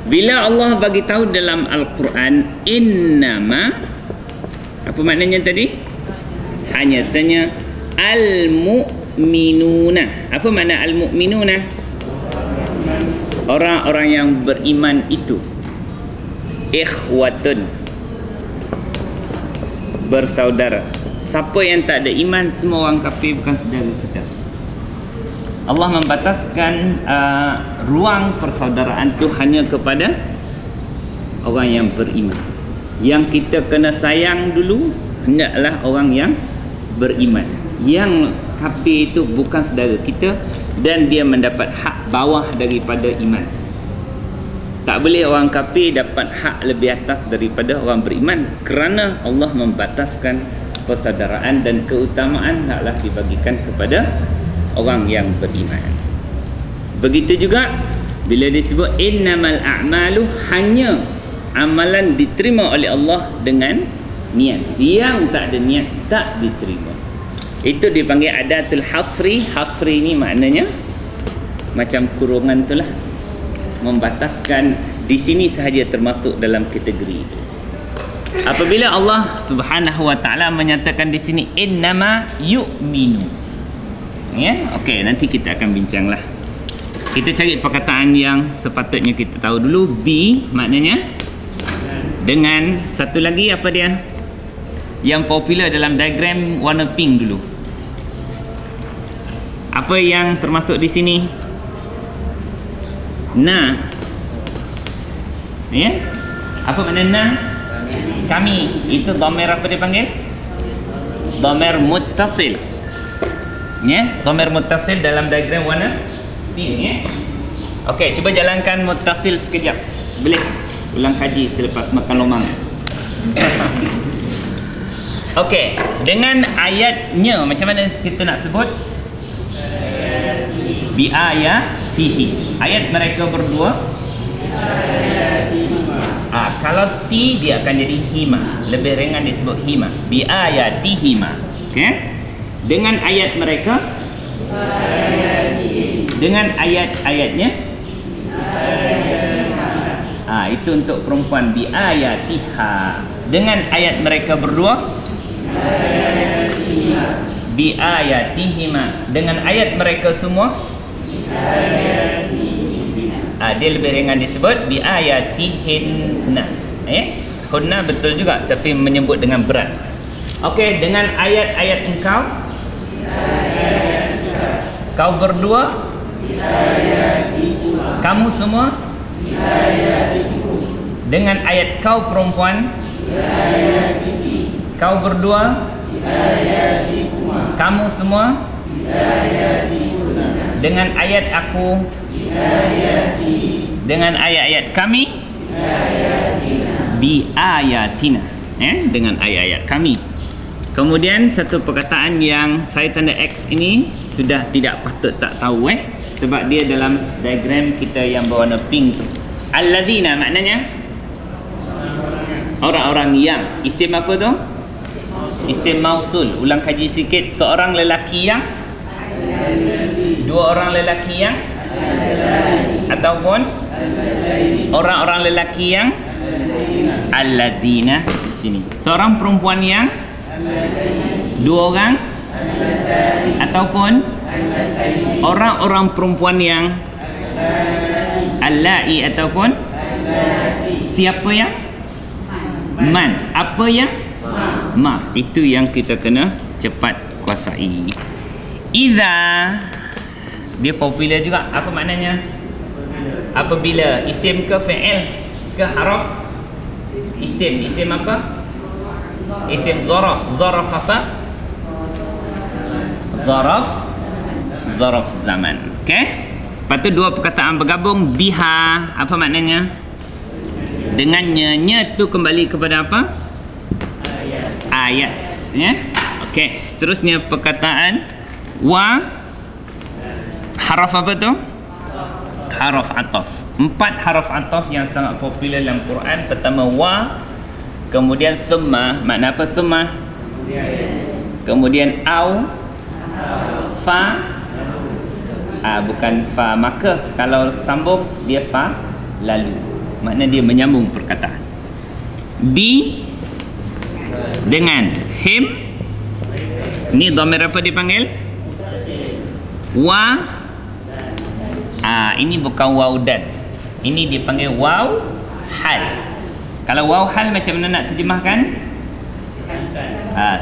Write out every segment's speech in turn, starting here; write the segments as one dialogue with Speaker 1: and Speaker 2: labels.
Speaker 1: Bila Allah bagi tahu dalam Al-Quran, innama, apa maknanya tadi? Hanya saja al-mu'minuna. Apa makna al-mu'minuna? Orang-orang yang beriman itu ikhwatun, bersaudara. Siapa yang tak ada iman, semua orang kafir, bukan saudara kita. Allah membataskan ruang persaudaraan itu hanya kepada orang yang beriman. Yang kita kena sayang dulu hendaklah orang yang beriman. Yang kafir itu bukan saudara kita dan dia mendapat hak bawah daripada iman. Tak boleh orang kafir dapat hak lebih atas daripada orang beriman, kerana Allah membataskan persaudaraan dan keutamaan hendaklah dibagikan kepada orang yang beriman. Begitu juga bila disebut innamal a'malu, hanya amalan diterima oleh Allah dengan niat. Yang tak ada niat tak diterima. Itu dipanggil adatul hasri. Hasri ni maknanya macam kurungan itulah, membataskan di sini sahaja termasuk dalam kategori itu. Apabila Allah Subhanahu wa taala menyatakan di sini innama yu'minu, ya, okey, nanti kita akan bincanglah. Kita cari perkataan yang sepatutnya kita tahu dulu. Bi maknanya dengan, satu lagi apa dia? Yang popular dalam diagram warna pink dulu. Apa yang termasuk di sini? Na. Ya? Apa makna na? Kami. Itu dhamir apa dia panggil? Dhamir muttasil. Ya, dhamir muttasil dalam diagram warna pink, ya. Okey, cuba jalankan muttasil sekejap. Boleh ulang kaji selepas makan lomang. Okey, dengan ayatnya macam mana kita nak sebut? Bi ayatihi. Ayat mereka berdua. Kalau ti dia akan jadi hima, lebih ringan disebut hima. Bi ayatihima. Okey? Dengan ayat mereka, dengan ayat-ayatnya. Itu untuk perempuan. Bi ayatiha. Dengan ayat mereka berdua. Bi ayatihima. Dengan ayat mereka semua. Dia lebih ringan disebut bi ayatihinna. Hunna betul juga tapi menyebut dengan berat. Okey, dengan ayat-ayat engkau. Kau berdua. Kamu semua. Dengan ayat kau perempuan. Kau berdua. Kamu semua. Dengan ayat aku. Dengan ayat-ayat kami. Bi ayatina. Dengan ayat-ayat kami. Kemudian satu perkataan yang saya tanda X ini sudah tidak patut tak tahu, sebab dia dalam diagram kita yang berwarna pink tu. Alladzina maknanya orang-orang yang. Isim apa tu? Isim mausul. Ulang kaji sikit. Seorang lelaki yang, dua orang lelaki yang, ataupun orang-orang lelaki yang. Alladzina di sini. Seorang perempuan yang, dua orang, ataupun orang-orang perempuan yang. Allai ataupun siapa yang? Man. Apa yang? Ma. Itu yang kita kena cepat kuasai. Iza, dia popular juga. Apa maknanya? Apabila isim ke fi'il ke haraf? Isim. Isim apa? Isim zaraf. Zaraf apa? Zaraf zaman. Okey? Lepas tu dua perkataan bergabung. Biha, apa maknanya? Dengannya. Nya tu kembali kepada apa? Ayat. Ya? Okey, seterusnya perkataan wa. Haraf apa tu? Haraf ataf. 4 haraf ataf yang sangat popular dalam Quran. Pertama wa, kemudian summa. Makna apa summa? Kemudian au, fa. Bukan fa maka. Kalau sambung dia fa lalu. makna dia menyambung perkataan. Bi dengan him, ni dhamir apa dipanggil? Wa. Ini bukan waw dan, ini dipanggil waw hal. Kalau waw hal macam mana nak terjemahkan?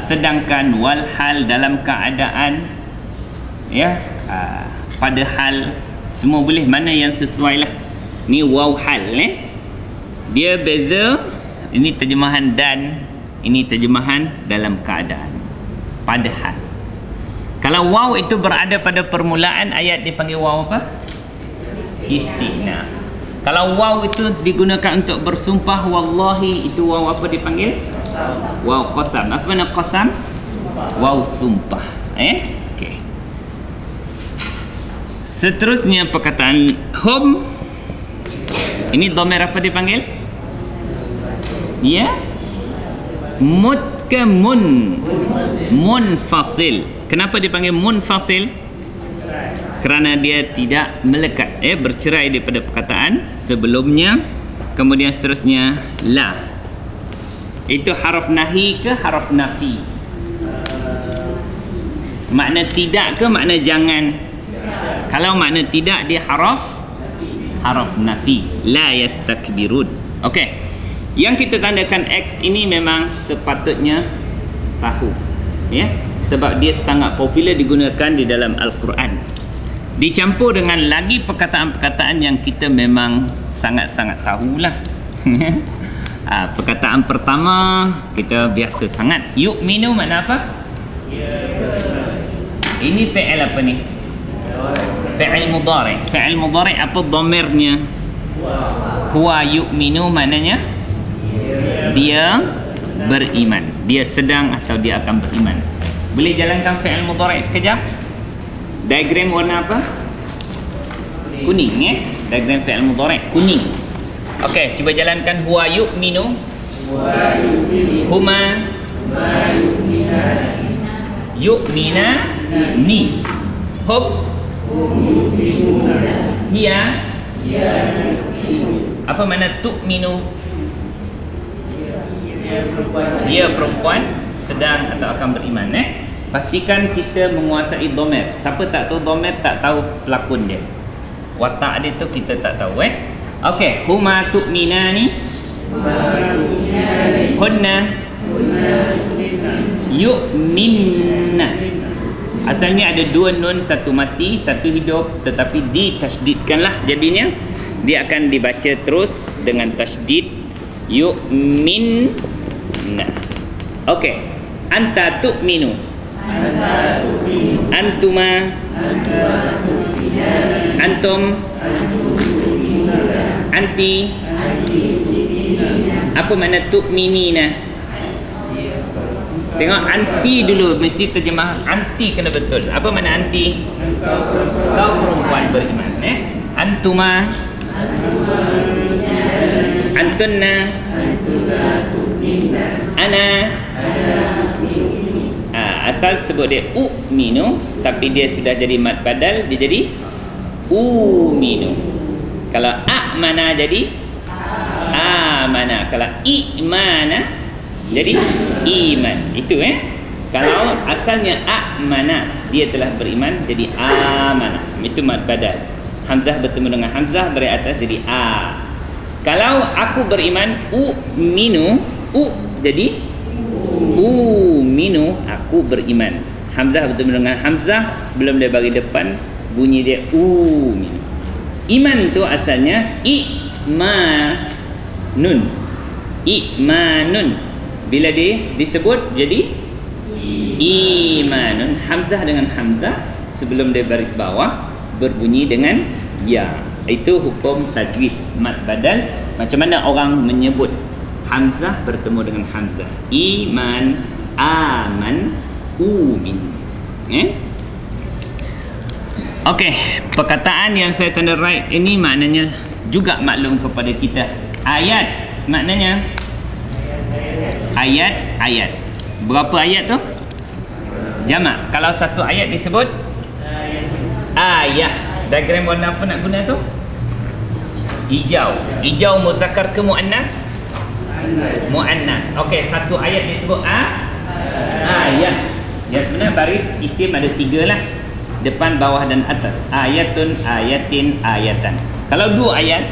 Speaker 1: Sedangkan, wal hal dalam keadaan, ya, pada hal, semua boleh, mana yang sesuai lah. Ni waw hal, dia beza. Ini terjemahan dan, ini terjemahan dalam keadaan, pada hal. Kalau waw itu berada pada permulaan ayat dipanggil waw apa? Istighnaf. Kalau waw itu digunakan untuk bersumpah, wallahi, itu waw apa dipanggil? Waw qasam. Apa makna qasam? Waw sumpah. Okey. Seterusnya perkataan hum. Ini dhamir apa dipanggil? Ya. Mutkamun. Munfasil. Kenapa dipanggil munfasil? Kerana dia tidak melekat, bercerai daripada perkataan sebelumnya. Kemudian seterusnya la. Itu haraf nahi ke haraf nafi? Makna tidak ke makna jangan? Kalau makna tidak, dia haraf nafi. La yastakbirun. Okey. Yang kita tandakan X ini memang sepatutnya tahu, ya, sebab dia sangat popular digunakan di dalam Al-Quran. Dicampur dengan lagi perkataan-perkataan yang kita memang sangat-sangat tahulah. Perkataan pertama kita biasa sangat. Yu'minu makna apa? Ini fi'il apa ni? Fi'il mudhari'. Fi'il mudhari' apa dhamirnya? Huwa yu'minu maknanya dia beriman. Dia sedang atau dia akan beriman. Boleh jalankan fi'il mudhari' sekejap? Diagram warna apa? Kuning, diagram fi'il mudhari' kuning. Okey, cuba jalankan huwa yu'minu. Huma yu'minani. Hum hiya. Apa makna tu'minu? Dia perempuan sedang atau akan beriman. Pastikan kita menguasai dhamir. Siapa tak tahu dhamir, tak tahu pelakon dia. Watak dia tu kita tak tahu. Okey, huma tu'minani. Hunna yu'minna. Asalnya ada dua nun, satu mati, satu hidup, tetapi ditasydidkanlah jadinya. Dia akan dibaca terus dengan tasydid yu'minna. Okey, anta tu'minu. Antuma. Antum. Anti. Apa makna tu'minina? Tengok anti dulu, mesti terjemah anti kena betul. Apa makna anti? Kau perempuan beriman. Antuma. Antunna. Ana. Asal sebut dia u'minu, tapi dia sudah jadi mad badal, dia jadi uminu. Kalau a'mana jadi amana. Kalau i'mana jadi iman. Itu Kalau asalnya a'mana, dia telah beriman, jadi amana. Itu mad badal. Hamzah bertemu dengan hamzah beri atas jadi a. Kalau aku beriman, u'minu, jadi uminu, aku beriman. Hamzah bertemu dengan hamzah, sebelum dia bagi depan bunyi dia uminu. Iman tu asalnya i'manun. I'manun. Bila dia disebut jadi imanun. Hamzah dengan hamzah sebelum dia baris bawah berbunyi dengan ya. Itu hukum tajwid mad badal. Macam mana orang menyebut hamzah bertemu dengan hamzah? Iman, aman, umin. Okey, perkataan yang saya tanda right ini maknanya juga maklum kepada kita. Ayat maknanya ayat. Berapa ayat tu? Jamak. Kalau satu ayat disebut ayah. Diagram warna apa nak guna tu? Hijau. Hijau muzakkar ke muannas? Muannas. Okey, satu ayat disebut ayat. Ya, sebenarnya baris isim ada 3 lah. Depan, bawah dan atas. Ayatun, ayatin, ayatan. Kalau 2 ayat,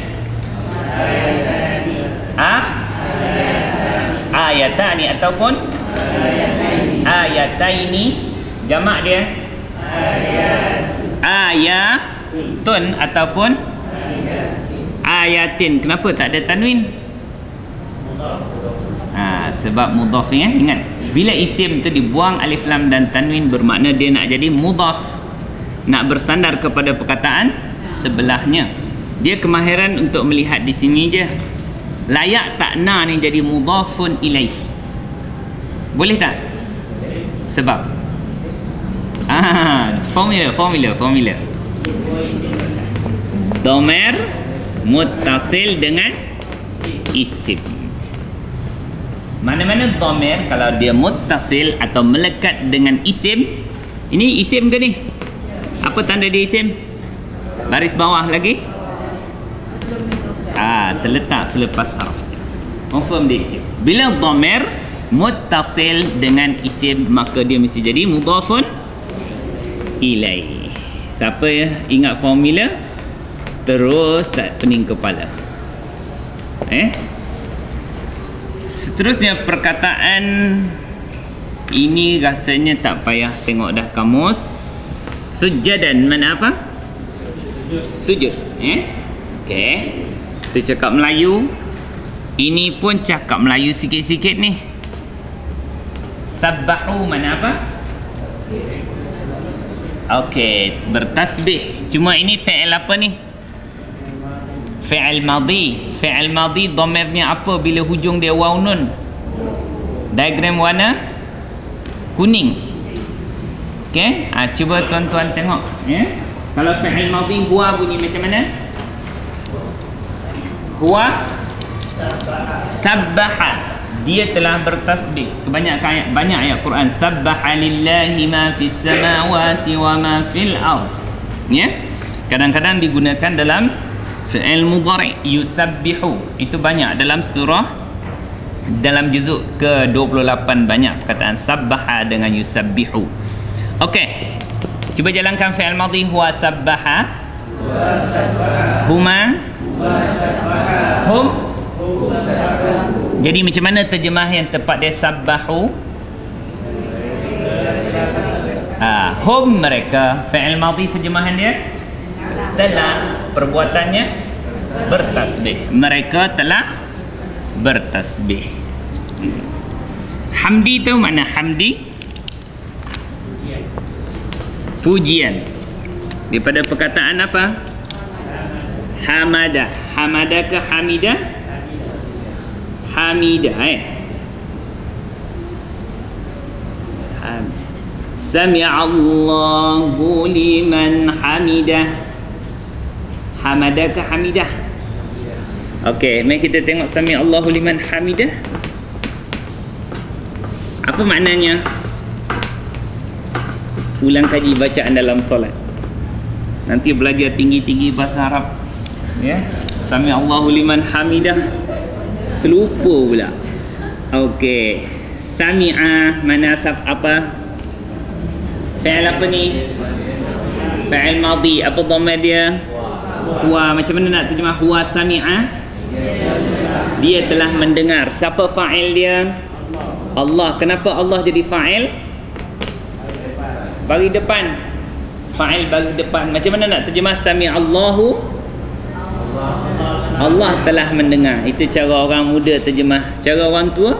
Speaker 1: ayatani ataupun ayataini, jamak dia ayatun ataupun ayatin. Kenapa tak ada tanwin? Sebab mudhaf ya. Ingat, bila isim tu dibuang alif lam dan tanwin, bermakna dia nak jadi mudhaf, nak bersandar kepada perkataan sebelahnya. Dia kemahiran untuk melihat di sini je. Layak tak na ni jadi mudhafun ilaih? Boleh tak? Sebab formula dhamir muttasil dengan isim. Mana-mana dhamir kalau dia muttasil atau melekat dengan isim. Ini isim ke ni? Apa tanda dia isim? Baris bawah lagi, terletak selepas harf. Confirm dia isim. Bila dhamir muttasil dengan isim, maka dia mesti jadi mudhafun ilaih. Siapa ingat formula, terus tak pening kepala. Seterusnya perkataan ini rasanya tak payah tengok dah kamus. Sujadan, mana apa? Sujud. Okey. Itu cakap Melayu. Ini pun cakap Melayu sikit-sikit ni. Sabbahu, mana apa? Okey, bertasbih. Cuma ini fi'il apa ni? Fi'il madhi. Fi'il madhi dhamirnya apa bila hujung dia waw nun? Diagram warna kuning. Okey, cuba tuan-tuan tengok Kalau fi'il madhi huwa bunyi macam mana? Huwa sabbaha. Dia telah bertasbih. Kebanyakan banyak ayat Quran, sabbaha lillahi ma fis samawati wa ma fil ard. Kadang-kadang digunakan dalam fi'il mudhari, yusabbihu. Itu banyak dalam surah, dalam juzuk ke-28 banyak perkataan sabbaha dengan yusabbihu. Okey, cuba jalankan fi'il madhi. Huwa sabbaha, huma, hum. Jadi macam mana terjemah yang tepat dia? Sabbahu, hum, mereka. Fi'il madhi terjemahan dia telah, perbuatannya bertasbih. Mereka telah bertasbih. Hamdi tahu makna hamdi? Pujian. Daripada perkataan apa? Hamadah. Hamadah ke hamidah? Hamidah. Sami'allahu liman hamidah. Hamadah ke hamidah? Okey, mari kita tengok sami'allahu liman hamidah. Apa maknanya? Ulang kaji bacaan dalam solat. Nanti belajar tinggi-tinggi bahasa Arab. Sami'allahu liman hamidah, terlupa pula. Okey, sami'a mana apa? Fi'il apa ni? Fi'il madhi. Apa dhamir dia? Huwa. Macam mana nak terjemah huwa sami'a? Dia telah mendengar. Siapa fa'il dia? Allah. Kenapa Allah jadi fa'il? Bagi depan. Fa'il bagi depan. Macam mana nak terjemah sami'allahu? Allah telah mendengar. Itu cara orang muda terjemah. Cara orang tua?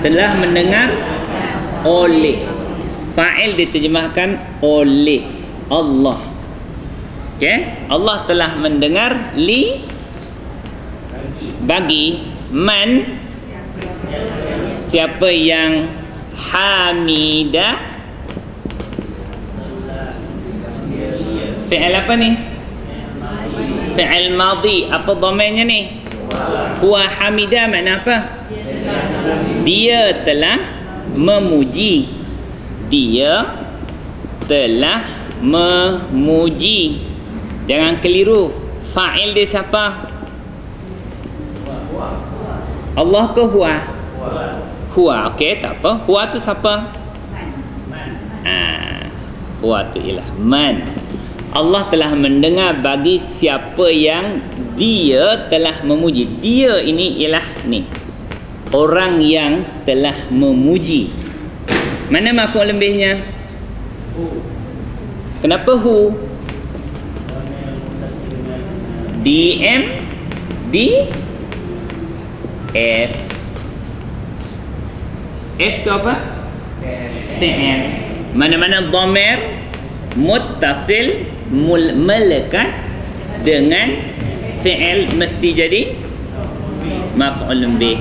Speaker 1: Telah mendengar oleh. Fa'il diterjemahkan oleh Allah. Okey, Allah telah mendengar bagi man, siapa yang hamida. Fi'il apa ni? Fi'il madhi. Apa dhamirnya ni? Huwa hamida makna apa? Dia telah memuji. Dia telah memuji. Jangan keliru. Fa'il dia siapa? Allah ke huwa? Huwa, okey, tak apa. Huwa tu siapa? Huwa tu ialah man. Allah telah mendengar bagi siapa yang dia telah memuji. Dia ini ialah ni, orang yang telah memuji. Mana maf'ul lebihnya? Kenapa hu? DM di F. F tu apa? Fi'il. Mana-mana dhamir muttasil melekat dengan fi'il mesti jadi maf'ul bih.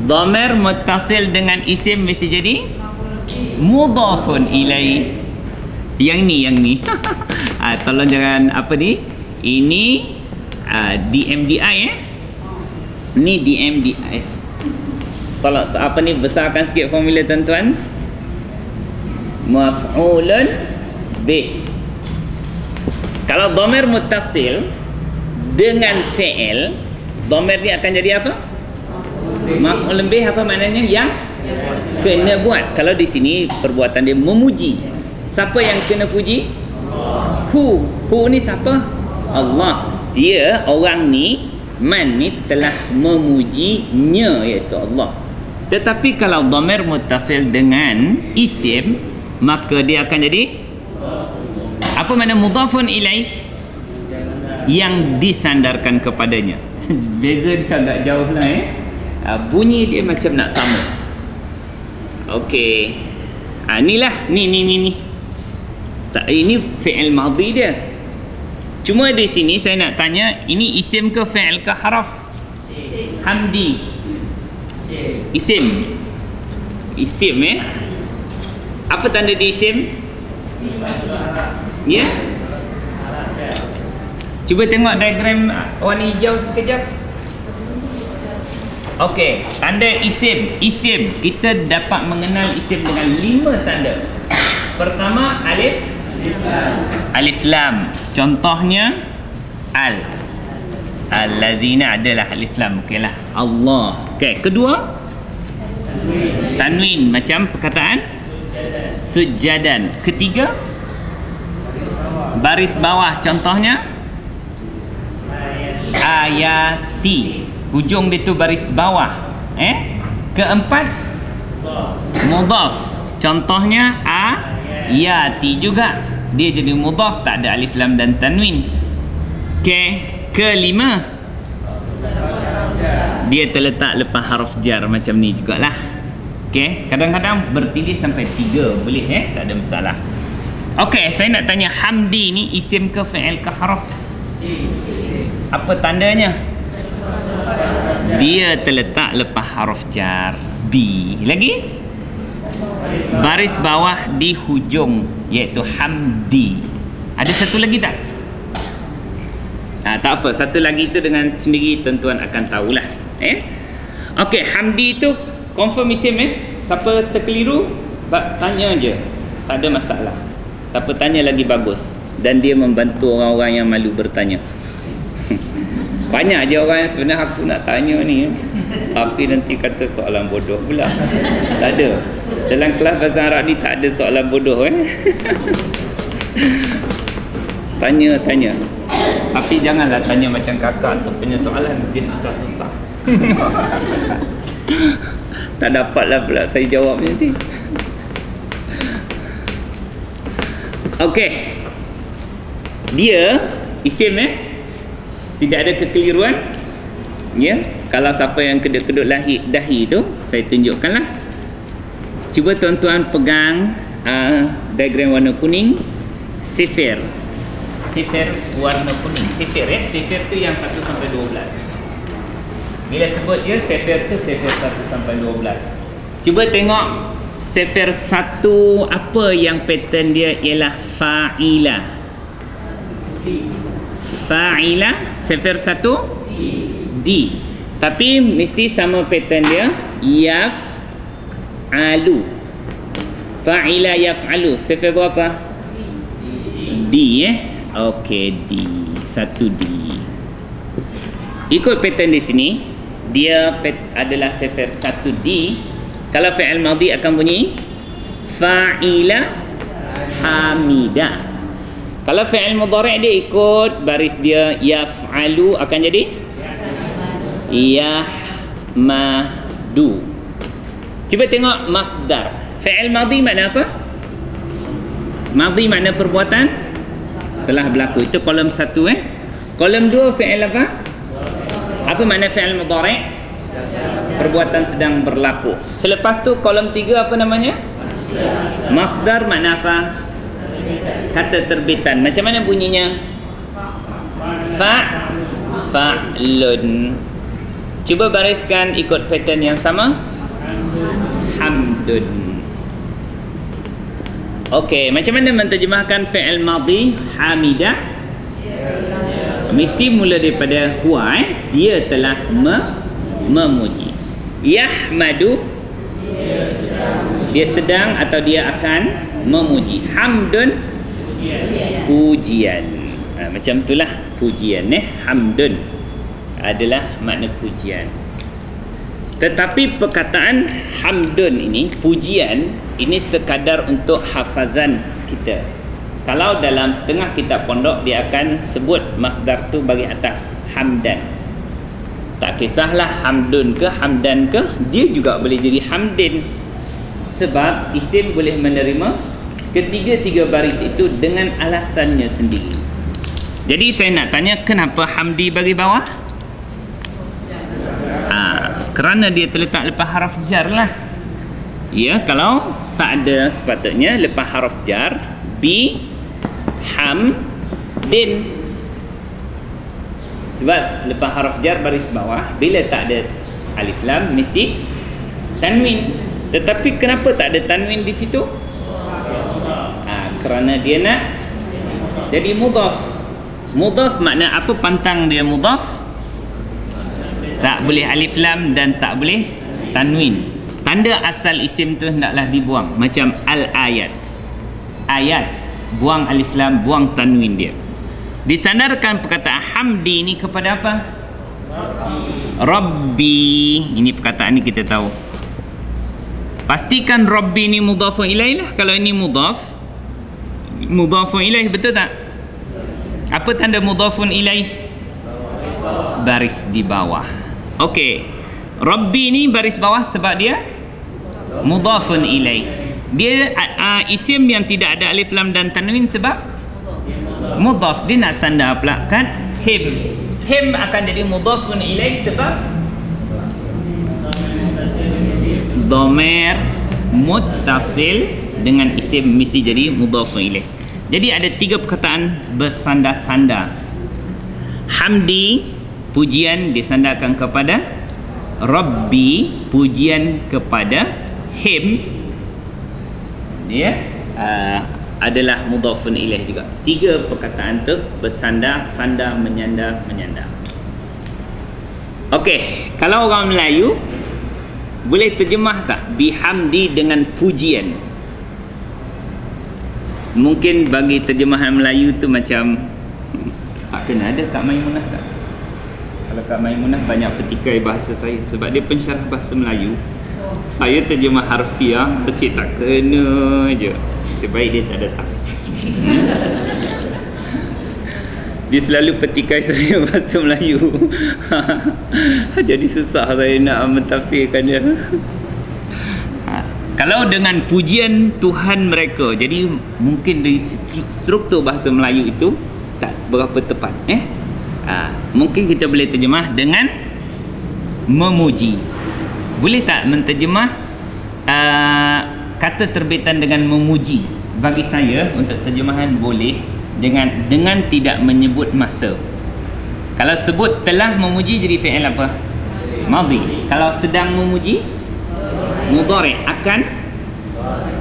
Speaker 1: Dhamir muttasil dengan isim mesti jadi mudhafun ilaih. Yang ni tolong jangan apa ni, ini DMDI ni DMDI. Tolong apa ni, besarkan sikit formula tuan-tuan. Maf'ulun bih. Kalau dhamir muttasil dengan fi'il, dhamir dia akan jadi apa? Maf'ulun bih. Apa maknanya? Yang kena buat. Kalau di sini perbuatan dia memuji. Siapa yang kena puji? Hu ni siapa? Allah. Dia, orang ni, man ni telah memujinya, iaitu Allah. Tetapi kalau dhamir muttasil dengan isim, maka dia akan jadi apa makna mudhafun ilaih? Yang disandarkan kepadanya. Beza dia agak jauh lah bunyi dia macam nak sama. Okey. Inilah ni. Tak, ini fi'il madhi dia. Cuma di sini saya nak tanya, ini isim ke fi'il ke haraf? Hamdi. Isim. Isim Apa tanda di isim? Ya? Cuba tengok diagram warna hijau sekejap. Okey, tanda isim. Isim, kita dapat mengenal isim dengan 5 tanda. Pertama, alif lam. Contohnya allazina adalah alif lam. Okeylah. Allah. Okey, kedua tanwin, macam perkataan sujadan. Ketiga baris bawah, contohnya ayati, hujung dia tu baris bawah. Keempat mudhaf, contohnya ayati juga, dia jadi mudhaf, tak ada alif lam dan tanwin. Okey, kelima dia terletak lepas harf jar macam ni jugalah. Okey, kadang-kadang bertindih sampai 3 boleh tak ada masalah. Okey, saya nak tanya, hamdi ni isim ke fi'il ke harf? Apa tandanya? Dia terletak lepas harf jar. B. Lagi? Baris bawah di hujung, iaitu hamdi. Ada satu lagi tak? Tak apa, satu lagi tu dengan sendiri tuan-tuan akan tahulah. Okey, hamdi tu confirm isim Siapa terkeliru, tanya je, tak ada masalah. Siapa tanya lagi bagus, dan dia membantu orang-orang yang malu bertanya. Banyak je orang yang sebenarnya aku nak tanya ni, tapi nanti kata soalan bodoh pula. Tak ada. Dalam kelas bahasa Arab ni tak ada soalan bodoh Tanya. Tapi janganlah tanya macam kakak tu punya soalan, dia susah-susah. Tak dapatlah pula saya jawab nanti. Okey. Dia isim tidak ada kekeliruan. Ya, kalau siapa yang kedut-kedut dahi tu, saya tunjukkanlah. Cuba tuan-tuan pegang diagram warna kuning, sifir. Sifir warna kuning. Sifir Sifir tu yang 1 sampai 12. Bila sebut je sifir tu sifir 1 sampai 12. Cuba tengok sifir 1, apa yang pattern dia ialah fa'ila. Fa'ila, sifir 1 D. Tapi mesti sama pattern dia, yaf'alu. Fa'ila yaf'alu, sifir berapa? D Okey, D. 1D. Ikut pattern di sini, dia adalah sifar 1D. Kalau fi'il madhi akan bunyi fa'ila hamida. Kalau fi'il mudhari' dia ikut baris dia, yaf'alu akan jadi yahmadu. Cuba tengok masdar. Fi'il madhi makna apa? Madhi makna perbuatan telah berlaku. Itu kolom 1 Kolom 2 fi'il apa? Apa makna fi'il mudhari'? Perbuatan sedang berlaku. Selepas tu kolom 3 apa namanya? Masdar makna apa? Kata terbitan. Macam mana bunyinya? Fa'lun. Cuba bariskan ikut pattern yang sama. Hamdun. Okey, macam mana menterjemahkan fi'il madhi hamida? Mesti mula daripada huwa, dia telah memuji. Yahmadu, dia sedang atau dia akan memuji. Hamdun, pujian. Macam itulah pujian. Hamdun adalah makna pujian. Tetapi perkataan hamdun ini, pujian, ini sekadar untuk hafazan kita. Kalau dalam setengah kitab pondok, dia akan sebut masdar tu bagi atas, hamdan. Tak kisahlah hamdun ke hamdan ke, dia juga boleh jadi hamdin. Sebab isim boleh menerima ketiga-tiga baris itu dengan alasannya sendiri. Jadi saya nak tanya, kenapa hamdi bagi bawah? Kerana dia terletak lepas haraf jar lah. Ya, kalau tak ada sepatutnya lepas haraf jar, bi hamdin. Sebab lepas haraf jar baris bawah, bila tak ada alif lam mesti tanwin. Tetapi kenapa tak ada tanwin di situ? Kerana dia nak jadi mudhaf. Mudhaf makna apa pantang dia mudhaf? Tak boleh alif lam dan tak boleh tanwin. Tanda asal isim tu hendaklah dibuang. Macam al-ayat. Ayat, buang alif lam, buang tanwin dia. Disandarkan perkataan hamdi ni kepada apa? Rabbi. Ini perkataan ni kita tahu. Pastikan Rabbi ni mudhafun ilaih lah. Kalau ini mudhafun ilaih, betul tak? Apa tanda mudhafun ilaih? Baris di bawah. Okey, Rabbi ni baris bawah sebab dia mudhafun ilaih. Dia isim yang tidak ada alif lam dan tanwin sebab mudhaf. Dia nak sandar pula kan him. Him akan jadi mudhafun ilaih sebab dhamir muttasil dengan isim mesti jadi mudhafun ilaih. Jadi ada 3 perkataan bersandar-sandar. Hamdi, pujian disandarkan kepada Rabbi, pujian kepada him, dia adalah mudhafun ilaih juga. 3 perkataan tu bersandar, sandar, menyandar. Okey, kalau orang Melayu boleh terjemah tak bihamdi dengan pujian? Mungkin bagi terjemahan Melayu tu macam kena ada Kak Maimunah tak? Kalau Kak Maimunah banyak petikai bahasa saya sebab dia pensyarah bahasa Melayu. Saya terjemah harfiah mesti tak kena je. Sebaik dia tak datang. Dia selalu petikai saya bahasa Melayu. Jadi susah saya nak mentafsirkan dia. Kalau dengan pujian Tuhan mereka, jadi mungkin dari struktur bahasa Melayu itu tak berapa tepat. Mungkin kita boleh terjemah dengan memuji. Boleh tak menterjemah kata terbitan dengan memuji? Bagi saya untuk terjemahan boleh dengan tidak menyebut masa. Kalau sebut telah memuji jadi fi'il apa? Madhi. Kalau sedang memuji mudhari', akan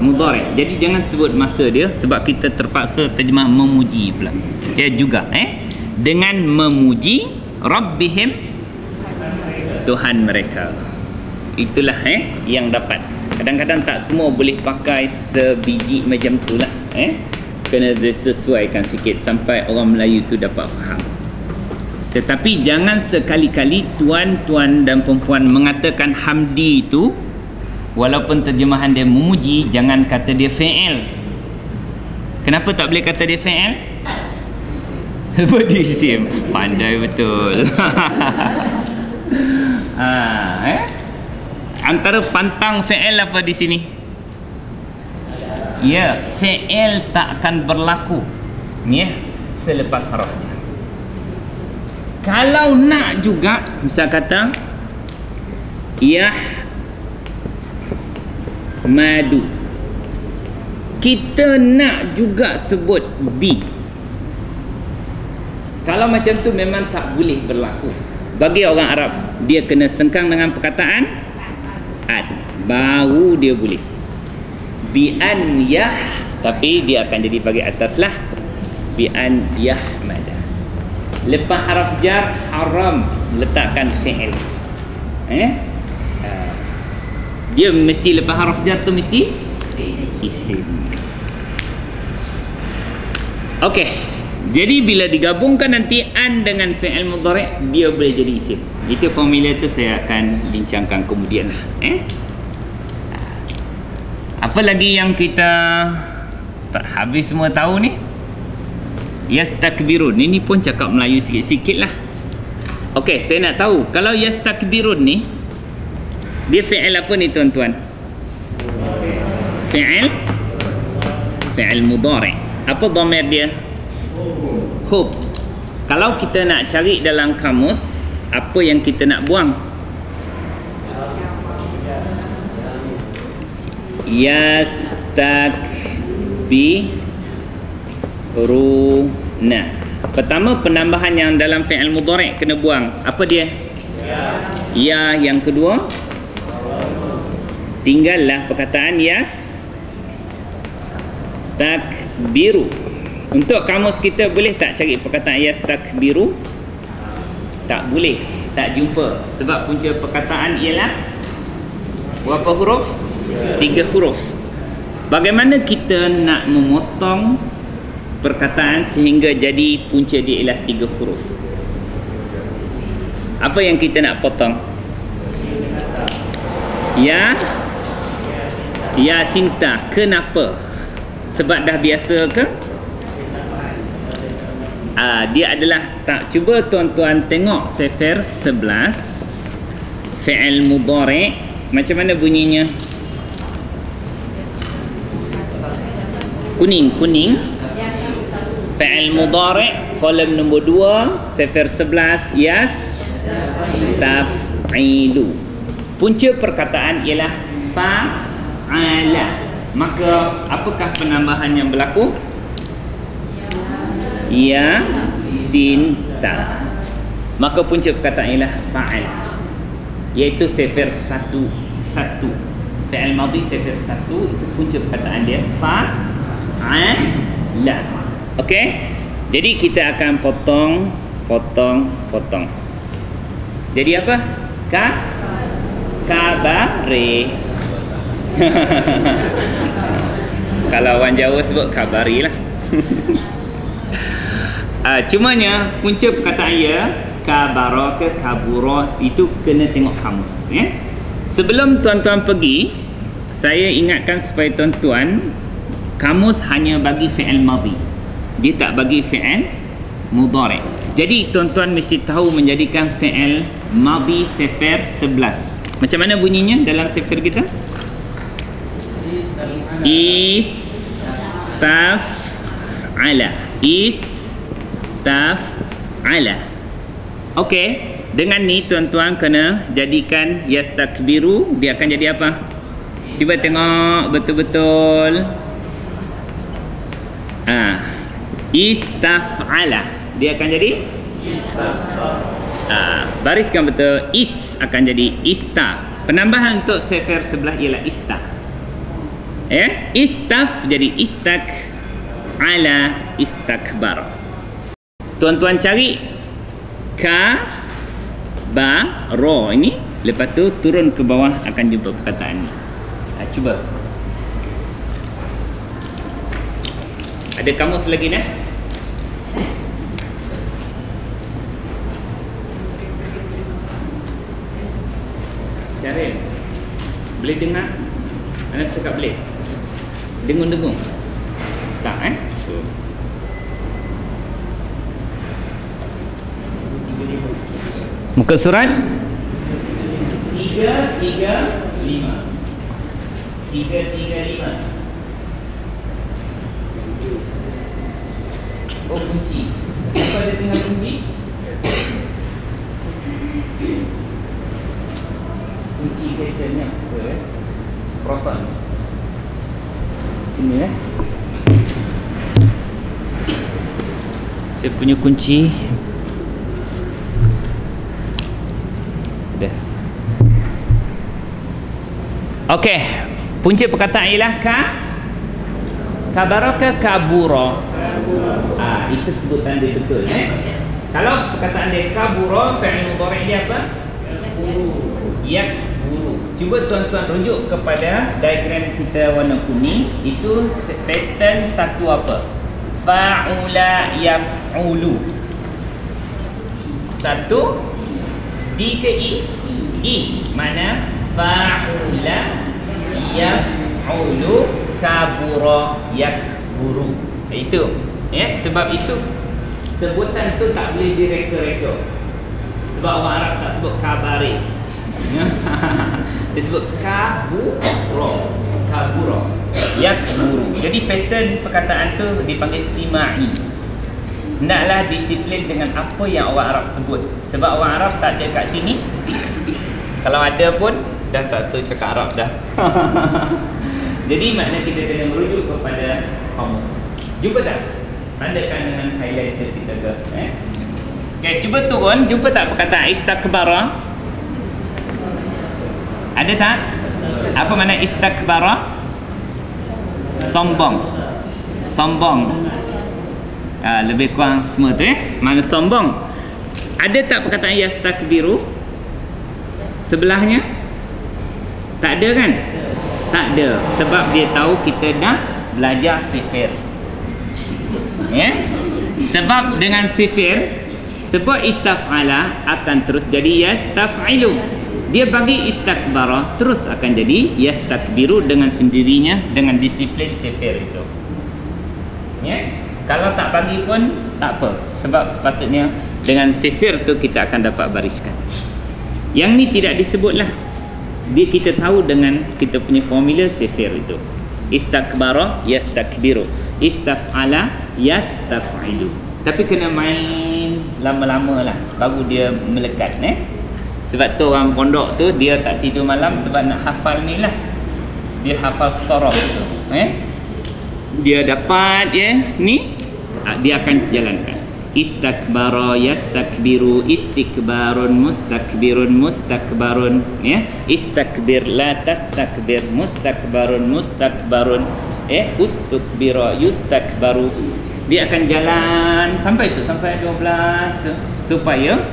Speaker 1: mudhari'. Jadi jangan sebut masa dia sebab kita terpaksa terjemah memuji pula. Dia juga dengan memuji Rabbihim, Tuhan mereka. Itulah yang dapat. Kadang-kadang tak semua boleh pakai sebiji macam itulah. Kena disesuaikan sikit sampai orang Melayu tu dapat faham. Tetapi jangan sekali-kali tuan-tuan dan perempuan mengatakan hamdi itu, walaupun terjemahan dia memuji, jangan kata dia fi'il. Kenapa tak boleh kata dia fi'il? Sebab dia isim. Pandai betul. Antara pantang fi'il apa di sini? Ya, fi'il tak akan berlaku selepas haraf jar. Kalau nak juga, misal kata madu, kita nak juga sebut bi. Kalau macam tu memang tak boleh berlaku. Bagi orang Arab, dia kena sengkang dengan perkataan ad, baru dia boleh. Bi an tapi dia akan jadi bagi atas lah. Bi an yahmada. Lepas haraf jar haram letakkan fi'il. Dia mesti lepas haraf jar tu mesti isim. Okey. Jadi bila digabungkan nanti an dengan fi'il mudhari', dia boleh jadi isim. Itu formula tu saya akan bincangkan kemudian lah. Apa lagi yang kita tak habis semua tahu ni? Yastakbirun. Ini pun cakap Melayu sikit-sikit lah. Okey, saya nak tahu kalau yastakbirun ni, dia fi'il apa ni tuan-tuan? Fi'il mudhari'. Apa dhamir dia? Hub. Kalau kita nak cari dalam kamus, apa yang kita nak buang? Yastakbiruna. Pertama, penambahan yang dalam fi'il mudhari' kena buang. Apa dia? Ya. Yang kedua, tinggallah perkataan yastakbiru. Untuk kamus kita boleh tak cari perkataan yastakbiru? Tak boleh, tak jumpa. Sebab punca perkataan ialah berapa huruf? 3 huruf. Bagaimana kita nak memotong perkataan sehingga jadi punca dia ialah 3 huruf? Apa yang kita nak potong? Ya sinta. Kenapa? Sebab dah biasa ke? Dia adalah tak. Cuba tuan-tuan tengok Sefer 11 fi'il mudhari' macam mana bunyinya? Kuning. Fi'il mudhari' kolom nombor 2 Sefer 11 taf'ilu. Punca perkataan ialah fa'ala. Maka apakah penambahan yang berlaku? Ya sinta. Maka punca perkataan ialah fa'al, iaitu Sefer 1. Fi'il madhi Sefer 1 itu punca perkataan dia fa'ala. Okey? Jadi kita akan potong. Jadi apa? Kabari. Kalau orang Jawa sebut kabari lah. Cumanya punca perkataan ya, kabara ke kabura, itu kena tengok kamus. Sebelum tuan-tuan pergi, saya ingatkan supaya tuan-tuan, kamus hanya bagi fi'il madhi, dia tak bagi fi'il mudhari'. Jadi tuan-tuan mesti tahu menjadikan fi'il madhi Sefer 11. Macam mana bunyinya dalam Sefer kita? Istaf'ala. Okey, dengan ni tuan-tuan kena jadikan yastakbiru, dia akan jadi apa? Cuba tengok betul-betul. Istaf'ala, dia akan jadi bariskan betul. Is akan jadi ista. Penambahan untuk Sefer sebelah ialah ista. Istaf jadi istak, ala istakbar. Tuan-tuan cari kabaro ini, lepas tu turun ke bawah akan jumpa perkataan ni. Cuba. Ada kamus lagi dah? Syaril, boleh dengar? Anak cakap boleh? Dengung-dengung? Tak so. Muka surat 335. 335. Oh, kunci. Apa ada tinggal kunci? Kunci kereta apa Proton. Sini saya punya kunci. Dah. Okey, punca perkataan ialah kabaraka kabura. Itu sebutan dia betul. Kalau perkataan dia kabura, fi'il mudhari' dia apa? Yakburu. Cuba tuan-tuan rujuk kepada diagram kita warna kuning. Itu pattern satu apa? Fa'ula yaf'ulu. Satu D ke I? I. Mana? Fa'ula yaf'ulu kabura yakburu. Itu. Sebab itu sebutan tu tak boleh direka-reka. Sebab orang Arab tak sebut kabari. Dia sebut kabura yakburu. Jadi pattern perkataan tu dipanggil simai. Hendaklah disiplin dengan apa yang orang Arab sebut. Sebab orang Arab tak ada kat sini. Kalau ada pun dah tak tahu cakap Arab dah. Jadi makna kita kena merujuk kepada kamus. Jumpa tak? Tandakan dengan highlighter kita ke. Okay, cuba turun. Jumpa tak perkataan istakbara? Ada tak? Apa makna istakbara? Sombong. Sombong. Lebih kurang semua tu Mana sombong. Ada tak perkataan yastakbiru? Sebelahnya? Tak ada kan? Tak ada. Sebab dia tahu kita dah belajar sifir. Sebab dengan sifir, sebab istaf'ala akan terus jadi yastaf'ilu. Dia bagi istakbara terus akan jadi yastakbiru dengan sendirinya, dengan disiplin sifir itu. Kalau tak bagi pun tak apa. Sebab sepatutnya dengan sifir tu kita akan dapat bariskan. Yang ni tidak disebutlah. Kita tahu dengan kita punya formula sifir itu. Istakbara yastakbiru, istaf'ala yastaf'ilu. Tapi kena main lama-lama lah baru dia melekat. Sebab tu orang pondok tu dia tak tidur malam sebab nak hafal ni lah. Dia hafal sorof tu. Dia dapat ni, dia akan jalankan. Istakbara yastakbiru, istikbarun mustakbirun mustakbarun. Istakbir la tastakbir, mustakbarun mustakbarun. Ustukbira yustakbaru. Dia akan jalan sampai tu, sampai 12 tu, supaya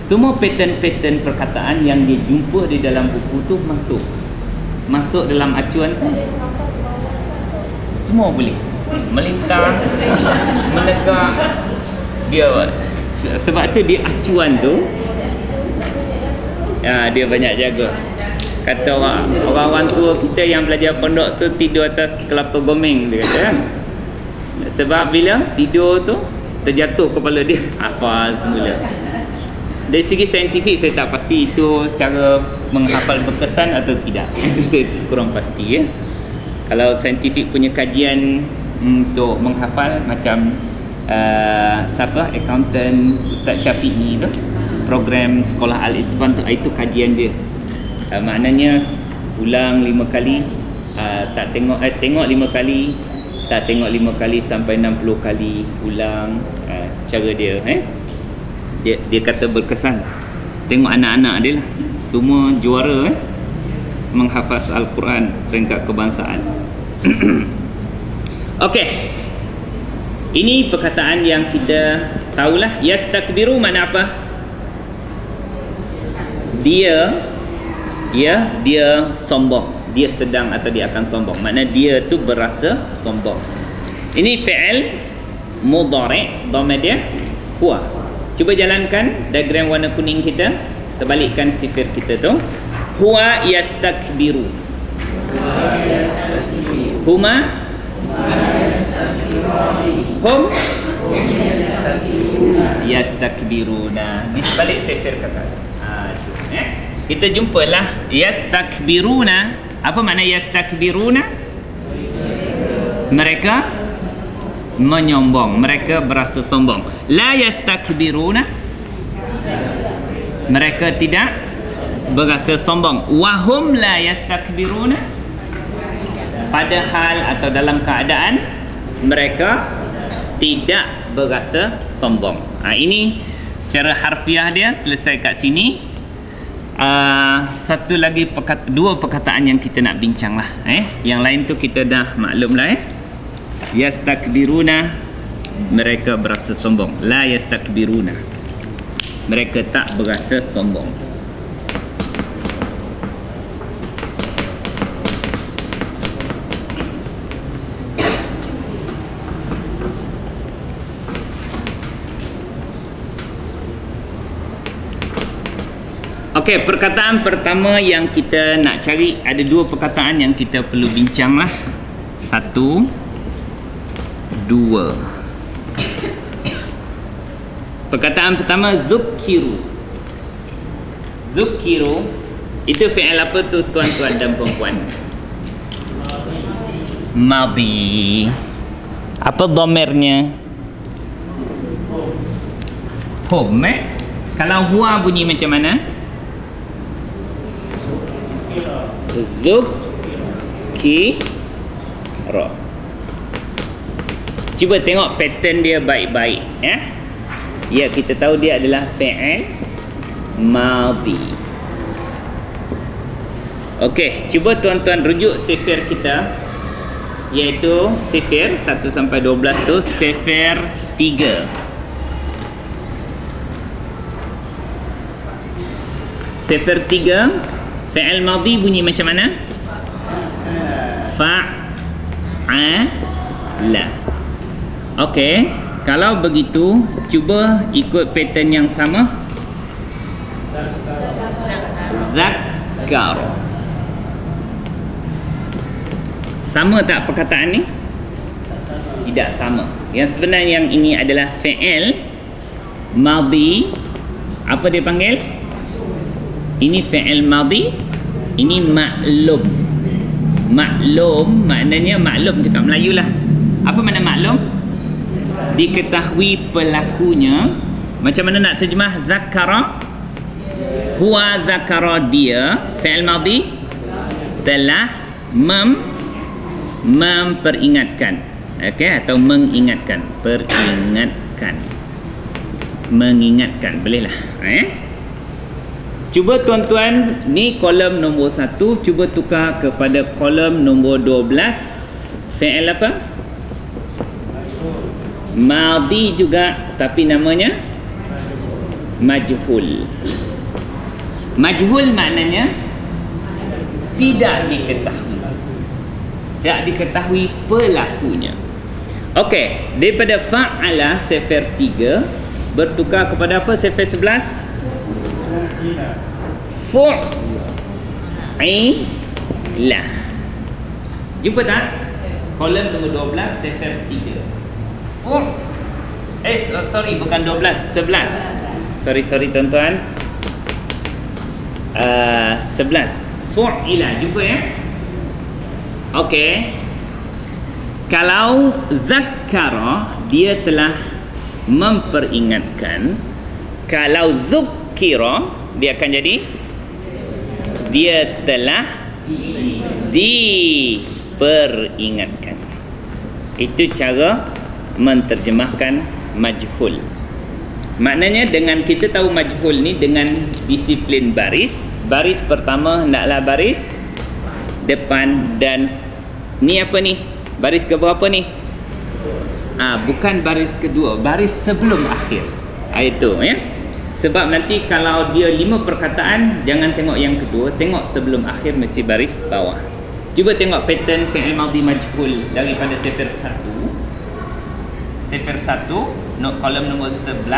Speaker 1: semua pattern-pattern perkataan yang dia jumpa di dalam buku tu masuk dalam acuan tu. Semua boleh melintang, menegak. Dia sebab tu dia acuan tu dia banyak jaga. Kata orang-orang tua kita yang belajar pondok tu tidur atas kelapa gomeng, dia kata kan. Sebab bila tidur tu terjatuh kepala dia, hafal semula. Dari segi saintifik saya tak pasti itu cara menghafal berkesan atau tidak. Saya kurang pasti Kalau saintifik punya kajian untuk menghafal macam siapa? Accountant Ustaz Syafi'i tu, program sekolah Al-Itqan tu, itu kajian dia. Maknanya ulang 5 kali, tak tengok tengok 5 kali, tak tengok 5 kali sampai 60 kali ulang. Cara dia dia kata berkesan. Tengok anak-anak dia lah, semua juara menghafaz Al-Quran peringkat kebangsaan. Okey, ini perkataan yang kita tahulah. Yastakbiru makna apa? Dia sombong. Dia sedang atau dia akan sombong. Makna dia tu berasa sombong. Ini fi'il mudhari', dhamma dia huwa. Cuba jalankan diagram warna kuning kita. Terbalikkan sifir kita tu. Huwa yastakbiru. Huma hum yastakbiruna. Di sebalik sifir kata. Kita jumpalah yastakbiruna. Apa makna yastakbiruna? Mereka menyombong, mereka berasa sombong. La yastakbiruna, mereka tidak berasa sombong. Wahum la yastakbiruna, padahal atau dalam keadaan mereka tidak berasa sombong. Ini secara harfiah dia selesai kat sini. Satu lagi dua perkataan yang kita nak bincang lah. Yang lain tu kita dah maklum lah. Yastakbiruna, mereka berasa sombong. La yastakbiruna, mereka tak berasa sombong. Okey, perkataan pertama yang kita nak cari, ada dua perkataan yang kita perlu bincang lah. Satu, dua. Perkataan pertama, zukiru. Zukiru itu fi'il apa tu tuan-tuan dan puan-puan? Madhi. Apa dhamirnya? Hum. Kalau huwa bunyi macam mana? Zukira. Cuba tengok pattern dia baik-baik, ya. Ya, kita tahu dia adalah fi'il madhi. Okey, cuba tuan-tuan rujuk sifir kita, iaitu sifir 1 sampai 12 tu sifir 3. Sifir 3 fi'il madhi bunyi macam mana? Fa'ala. Okey, kalau begitu cuba ikut pattern yang sama. Zakkar. Sama tak perkataan ni? Tidak sama. Yang sebenarnya yang ini adalah fi'il madhi. Apa dia panggil? Ini fi'il madhi, ini maklum. Maklum maknanya maklum cakap Melayu lah. Apa makna maklum? Diketahui pelakunya. Macam mana nak terjemah zakara? Huwa zakara, dia fi'il madhi telah memperingatkan. Okey, atau mengingatkan. Peringatkan, mengingatkan, bolehlah. Cuba tuan-tuan, ni kolom nombor 1, cuba tukar kepada kolom nombor 12. Fi'il apa? Madhi juga, tapi namanya majhul. Majhul maknanya tidak diketahui. Tak diketahui pelakunya. Okey, daripada fa'ala sifir 3 bertukar kepada apa sifir 11? Fu'ila. Jumpa tak? Kolom nombor 12 sifir 3. Sorry, bukan 12, 11. Sorry tuan-tuan. 11. Fu'ila, jumpa ya? Okey. Kalau zakkara, dia telah memperingatkan. Kalau zukira, dia akan jadi dia telah diperingatkan. Itu cara menterjemahkan majhul. Maknanya dengan kita tahu majhul ni dengan disiplin baris. Baris pertama hendaklah baris depan, dan ni apa ni? Baris ke berapa ni? Bukan baris kedua, baris sebelum akhir. Itu ya. Sebab nanti kalau dia 5 perkataan, jangan tengok yang kedua, tengok sebelum akhir, mesti baris bawah. Cuba tengok pattern fi'il madhi majhul daripada sifir 1. Sifir 1, kolom nombor 11.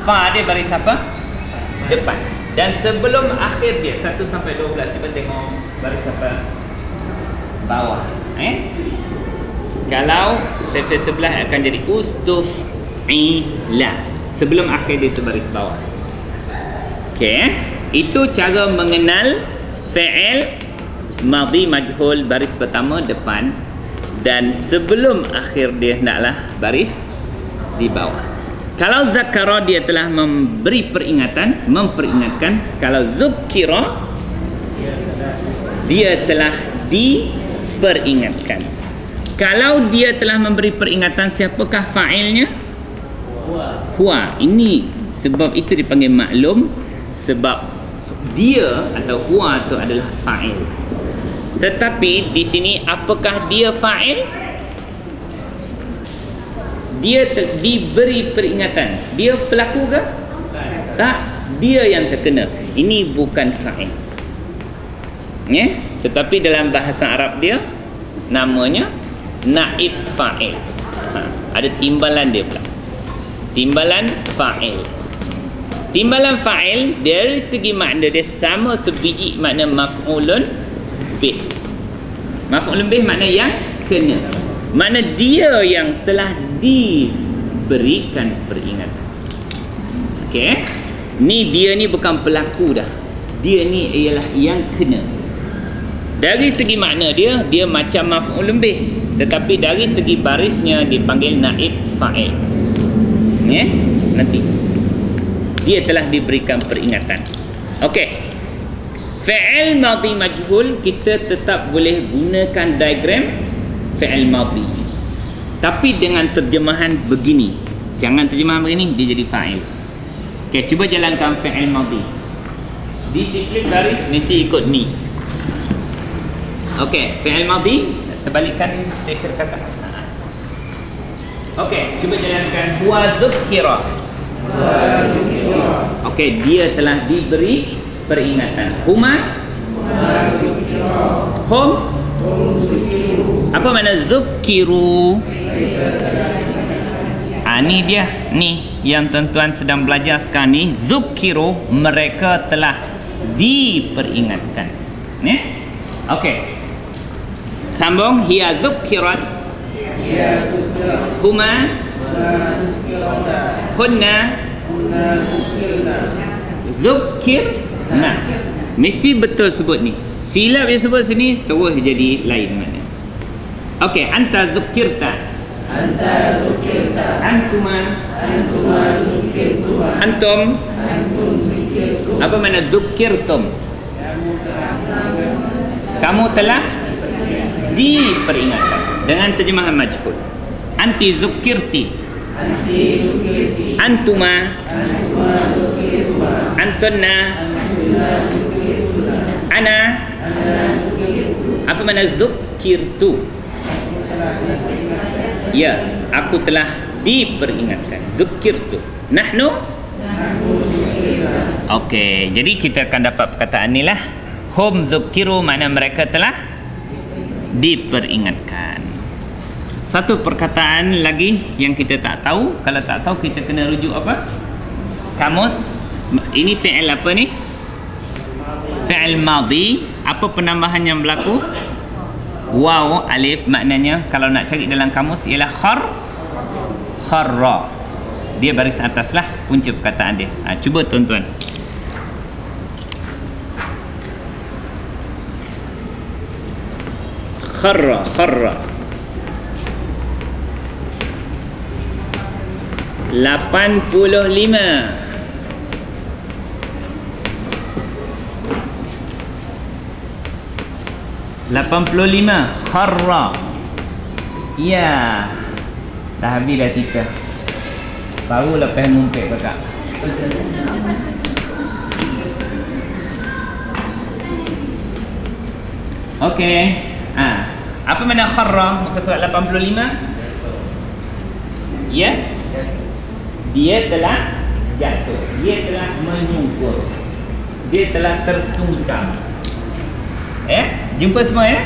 Speaker 1: Fa dia baris apa? Depan. Dan sebelum akhir dia 1 sampai 12, cuba tengok baris apa bawah. Kalau sifat sebelah akan jadi ustuf'ila. Sebelum akhir dia tu baris bawah. Okey, itu cara mengenal fi'il madhi majhul baris pertama depan, dan sebelum akhir dia naklah baris di bawah. Kalau zakara dia telah memberi peringatan, memperingatkan. Kalau zukira dia telah diperingatkan. Kalau dia telah memberi peringatan, siapakah fa'ilnya? Huwa. Ini sebab itu dipanggil maklum, sebab dia atau huwa itu adalah fa'il. Tetapi di sini apakah dia fa'il? Dia diberi peringatan. Dia pelaku ke? Tak, dia yang terkena. Ini bukan fa'il. Tetapi dalam bahasa Arab dia namanya naib fa'il. Ada timbalan dia pula. Timbalan fa'il. Timbalan fa'il dari segi makna dia sama sebiji makna maf'ulun bih. Maf'ulun bih makna yang kena. Makna dia yang telah diberikan peringatan. Okey. Ni dia ni bukan pelaku dah. Dia ni ialah yang kena. Dari segi makna dia macam maf'ulun bih, tetapi dari segi barisnya dipanggil naib fa'il. Nanti dia telah diberikan peringatan. Okey. Fi'il madhi majhul kita tetap boleh gunakan diagram fi'il madhi, tapi dengan terjemahan begini. Jangan terjemahan begini, dia jadi fa'il. Okey, cuba jalankan fi'il madhi. Disiplin baris mesti ikut ni. Okey, fi'il madhi terbalikkan sifir kata. Okey, cuba jalankan huwa dzukira. Okey, dia telah diberi peringatan. Huma hum. Apa makna zukiru? Ni dia. Ni yang tuan-tuan sedang belajar sekarang ni. Zukiru, mereka telah diperingatkan. Okey. Sambung. Hiya zukirat. Huma hunna zukirna. Mesti betul sebut ni. Silap yang sebut sini terus jadi lain makna. Okey, anta zukirta. Antuma zukirtuma. Antum zukirtum. Apa makna zukirtum? Kamu telah diperingatkan. Dengan terjemahan majhul. Anti zukirti. Antuma zukirtuma. Antunna ana. Apa makna zukirtu? Ya, aku telah diperingatkan. Zukirtu. Nahnu. Okey, jadi kita akan dapat perkataan ni lah. Hum zukiru, makna mereka telah diperingatkan. Satu perkataan lagi yang kita tak tahu. Kalau tak tahu kita kena rujuk apa? Kamus. Ini fi'il apa ni? Fi'il madhi. Apa penambahan yang berlaku? Waw, alif. Maknanya kalau nak cari dalam kamus ialah kharra. Dia baris atas lah punca perkataan dia. Cuba tuan-tuan. Kharra. 85 kharra. Ya, dah habis dah cerita. Baru lepas mumpik kakak. Okey. Apa makna kharra muka surat 85? Ya. Dia telah jatuh. Dia telah menyungkur. Dia telah tersungkam. Jumpa semua ya.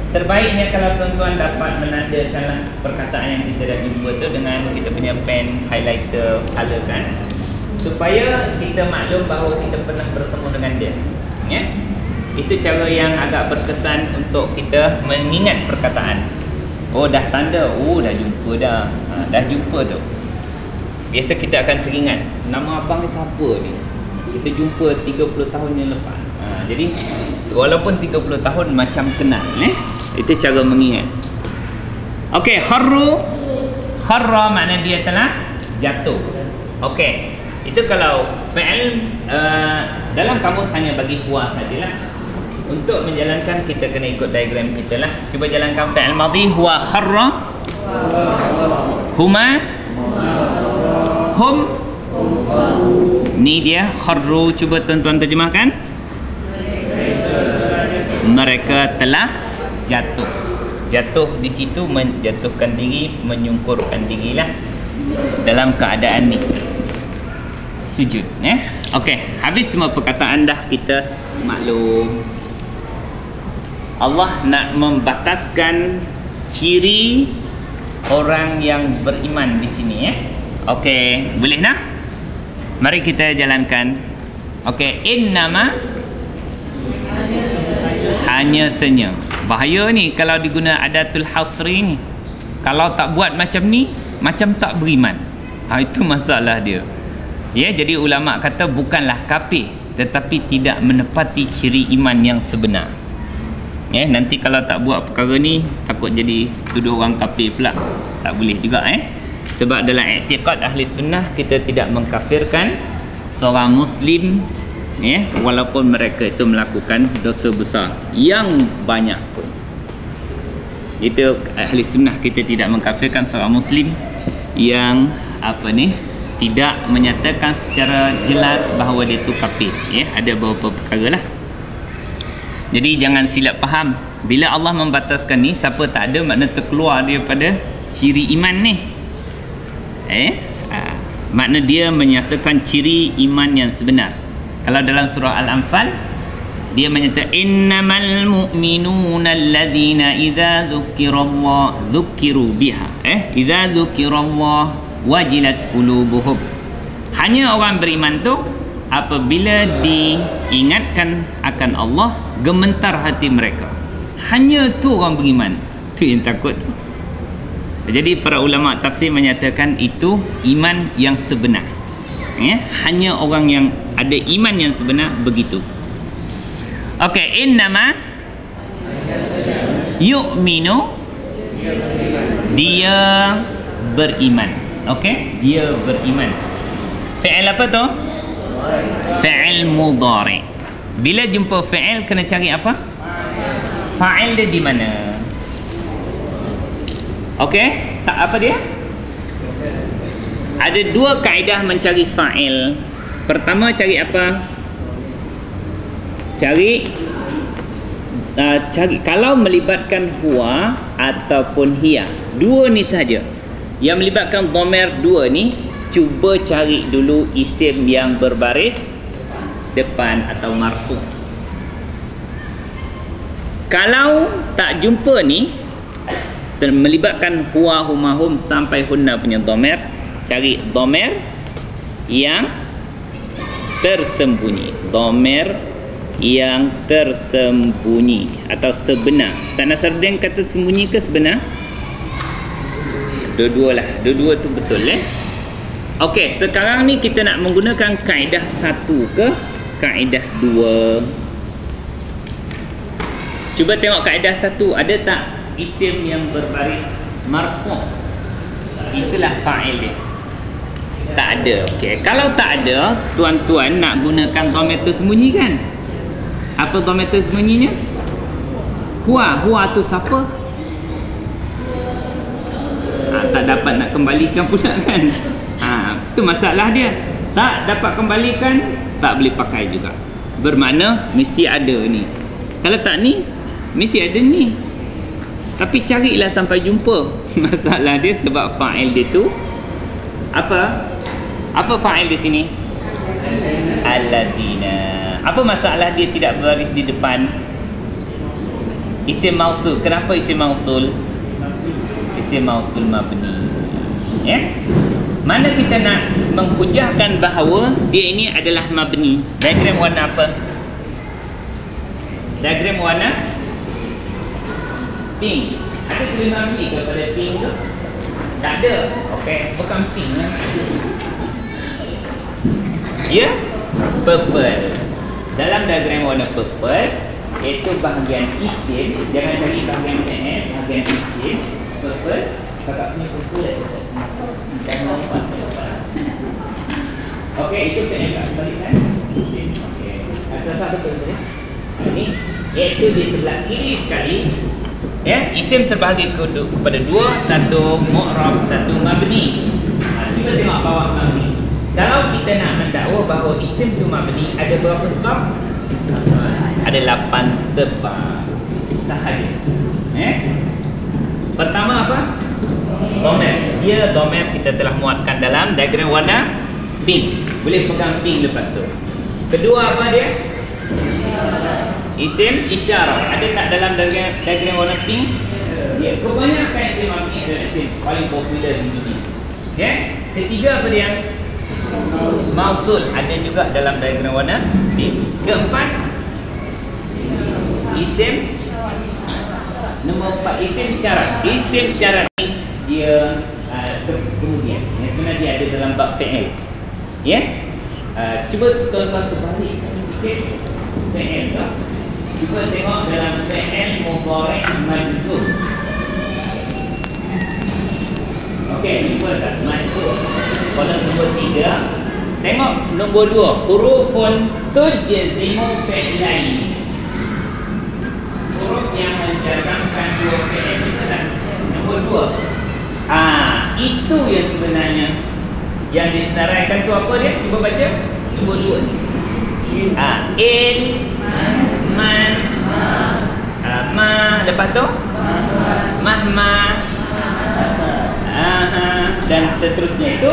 Speaker 1: Terbaiknya kalau tuan-tuan dapat menandakan perkataan yang kita dah jumpa tu dengan kita punya pen highlighter color kan. supaya kita maklum bahawa kita pernah bertemu dengan dia. Ya. Itu cara yang agak berkesan untuk kita mengingat perkataan. Oh dah tanda, oh dah jumpa dah. Dah jumpa tu. Biasa kita akan teringat, nama abang ni siapa ni? Kita jumpa 30 tahun yang lepas. Jadi walaupun 30 tahun macam kenal, itu cara mengingat. Okey, kharra makna dia telah jatuh. Okey. Itu kalau fi'il dalam kamus hanya bagi huwa sajalah. Untuk menjalankan kita kena ikut diagram kita lah. Cuba jalankan fi'il madhi huwa kharra, huma, hum. Ni dia kharru. Cuba tuan-tuan terjemahkan. Mereka telah jatuh. Jatuh di situ menjatuhkan diri, menyungkurkan dirilah dalam keadaan ni. Sujud, Okey, habis semua perkataan dah, kita maklum. Allah nak membataskan ciri orang yang beriman di sini, Okey, boleh nak? Mari kita jalankan. Okey, innama hanya senya. Bahaya ni kalau diguna adatul hasri ni. Kalau tak buat macam ni, macam tak beriman. Itu masalah dia. Ya, jadi ulama kata bukanlah kafir, tetapi tidak menepati ciri iman yang sebenar. Nanti kalau tak buat perkara ni, takut jadi tuduh orang kafir pula. Tak boleh juga, Sebab dalam i'tiqad ahli sunnah, kita tidak mengkafirkan seorang muslim, walaupun mereka itu melakukan dosa besar yang banyak pun. Itu ahli sunnah, kita tidak mengkafirkan seorang muslim yang tidak menyatakan secara jelas bahawa dia tu kafir. Ada beberapa perkara lah. Jadi jangan silap faham. Bila Allah membataskan ni, siapa tak ada makna terkeluar daripada ciri iman ni. Makna dia menyatakan ciri iman yang sebenar. Kalau dalam surah Al-Anfal, dia menyatakan innamal mu'minuna alladzina idza dzukirallah dzukiru biha. Idza dzukirallah wajilat qulubuhum. Hanya orang beriman tu apabila diingatkan akan Allah, gemetar hati mereka. Hanya tu orang beriman. Tu yang takut tu. Jadi para ulama tafsir menyatakan itu iman yang sebenar. Hanya orang yang ada iman yang sebenar begitu. Okey, innama yu'minu, dia beriman. Okey, dia beriman. Fi'il apa tu? Fi'il mudhari. Bila jumpa fi'il kena cari apa? Fa'il dia di mana? Okey, apa dia? Ada dua kaedah mencari fa'il. Pertama, cari apa? Cari kalau melibatkan huwa ataupun hiya. Dua ni sahaja. Yang melibatkan dhamir dua ni, cuba cari dulu isim yang berbaris depan atau marfu. Kalau tak jumpa ni, melibatkan huwa, huma, hum sampai hunna punya dhamir, cari dhamir yang tersembunyi. Dhamir yang tersembunyi atau sebenar. Sana Sardin kata sembunyi ke sebenar? Dua-dua lah. Dua-dua tu betul, Okey, sekarang ni kita nak menggunakan kaedah satu ke kaedah dua? Cuba tengok kaedah satu. Ada tak isim yang berbaris marfu'? Itulah fa'il dia. Tak ada. Okey, kalau tak ada, tuan-tuan nak gunakan dhamir tersembunyi kan? Apa dhamir tersembunyinya? Huwa. Huwa tu siapa? Tak dapat nak kembalikan pula kan? Itu masalah dia. Tak dapat kembalikan, tak boleh pakai juga. Bermakna mesti ada ni. Kalau tak ni, mesti ada ni. Tapi carilah sampai jumpa. Masalah dia sebab fa'il dia tu apa? Apa fa'il di sini? Alladzina. Apa masalah dia tidak berbaris di depan? Isim mausul. Kenapa isim mausul? Isim mausul mabni. Mana kita nak menghujahkan bahawa dia ini adalah mabni. Diagram warna apa? Diagram warna pink. Ada tulis mabni ke pada pink tu? Tak ada. Okey, bukan pink lah. Dia purple. Dalam diagram warna purple, iaitu bahagian isim. Jangan cari bahagian PN, bahagian isim. Purple. Kakak punya purple ada kat sini. Okey, itu PN tak kembalikan. Isim. Okey. Apa betul ni? Ini iaitu di sebelah kiri sekali. Ya, isim terbahagi kepada dua, satu mu'rab, satu mabni. Kita tengok bawah mabni. Kalau kita nak mendakwa bahawa isim tu mabni, ada berapa sebab? Ada 8 sebab sahaja. Pertama apa? Domain. Dia domain kita telah muatkan dalam diagram warna pink. Boleh pegang pink lepas tu. Kedua apa dia? Isim isyarat. Ada tak dalam diagram warna pink? Ya, kebanyakan isim mabni adalah isim paling popular di dunia. Okey. Ketiga apa dia? Mausul. Ada juga dalam diagram warna pink. Keempat, isim. Nombor 4, isim syarat. Isim syarat ni dia kemudian yang sebenarnya dia ada dalam bab fi'il. Ya? Cuba tuan-tuan terbalik sikit fi'il tu. Cuba tengok dalam fi'il mudhari' majzum. Okey, cuba tak majzum. Kolom nombor 3. Tengok nombor 2, hurufun tujzimu fi'lain. Huruf yang menjazamkan dua fi'il itu lah. Nombor 2. Itu yang sebenarnya yang disenaraikan tu apa dia? Cuba baca. Nombor 2 ni. In, man, ma, lepas tu mahma, dan seterusnya itu.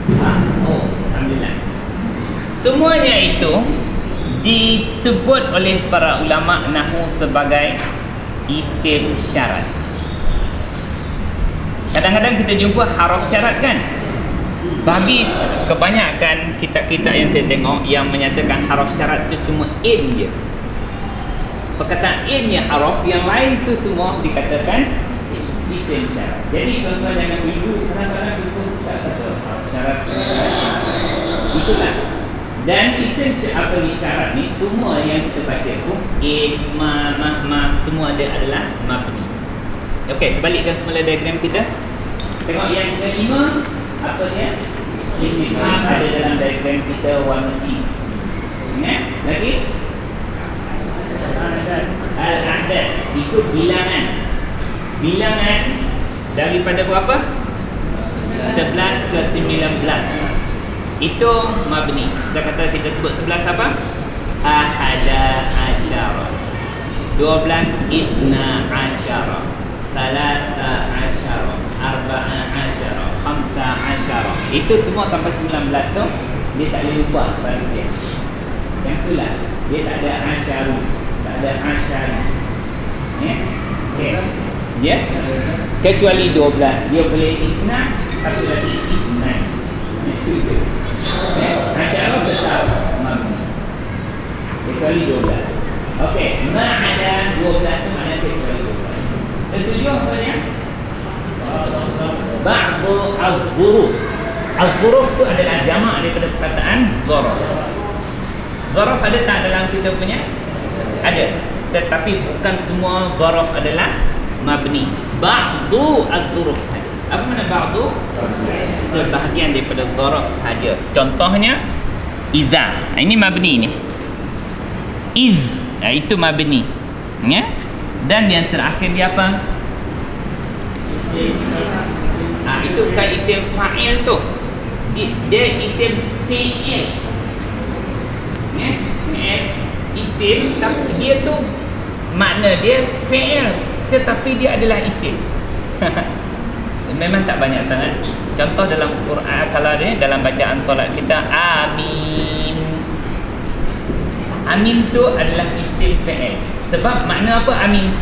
Speaker 1: Alhamdulillah. Semuanya itu disebut oleh para ulama nahwu sebagai isim syarat. Kadang-kadang kita jumpa haraf syarat kan? Bagi kebanyakan kitab-kitab yang saya tengok yang menyatakan haraf syarat itu cuma in je. Perkataan in yang haraf, yang lain tu semua dikatakan isim syarat. Jadi tuan-tuan jangan keliru, kadang-kadang kita tak kata haraf syarat. Itulah. Dan isim syarat ni semua yang kita baca tu in, ma, mahma, semua dia adalah mabni. Okey, balikkan semula diagram kita. Tengok yang kelima, apa dia? Isim ada dalam diagram kita warna pink. Ya, lagi al-adad itu bilangan. Bilangan daripada berapa? 11 ke 19. Itu mabni. Kita kata kita sebut 11 apa? Ahada asyara. 12 isna asyara. Salasa asyara. Arba'a asyara. Khamsa asyara. Itu semua sampai 19 tu dia tak boleh ubah pada dia. Yang itulah dia tak ada asyaru, tak ada asyari. Ya. Okey. Ya. Kecuali 12 dia boleh isna, satu lagi isna. Itu je. Asyara besar mabni. Kecuali 12. Okey, ma ada 12 tu mana kecuali 12. Ketujuh apa dia? Ba'du al-zuruf. Al-zuruf tu adalah jamak daripada perkataan zaraf. Zaraf ada tak dalam kita punya? Ada. Tetapi bukan semua zaraf adalah mabni. Ba'du al-zuruf. Apa makna ba'du? Sebahagian daripada zaraf saja. Contohnya idza. Ini mabni ni. Iz. Itu mabni. Ya? Dan yang terakhir dia apa? Itu bukan isim fa'il tu. Dia isim fi'il. Ya? Fi'il. Isim, tapi dia tu makna dia fi'il, tetapi dia adalah isim. Memang tak banyak sangat. Contoh dalam Quran, kalau dia dalam bacaan solat kita, amin. Amin tu adalah isim fi'il. Sebab makna apa amin?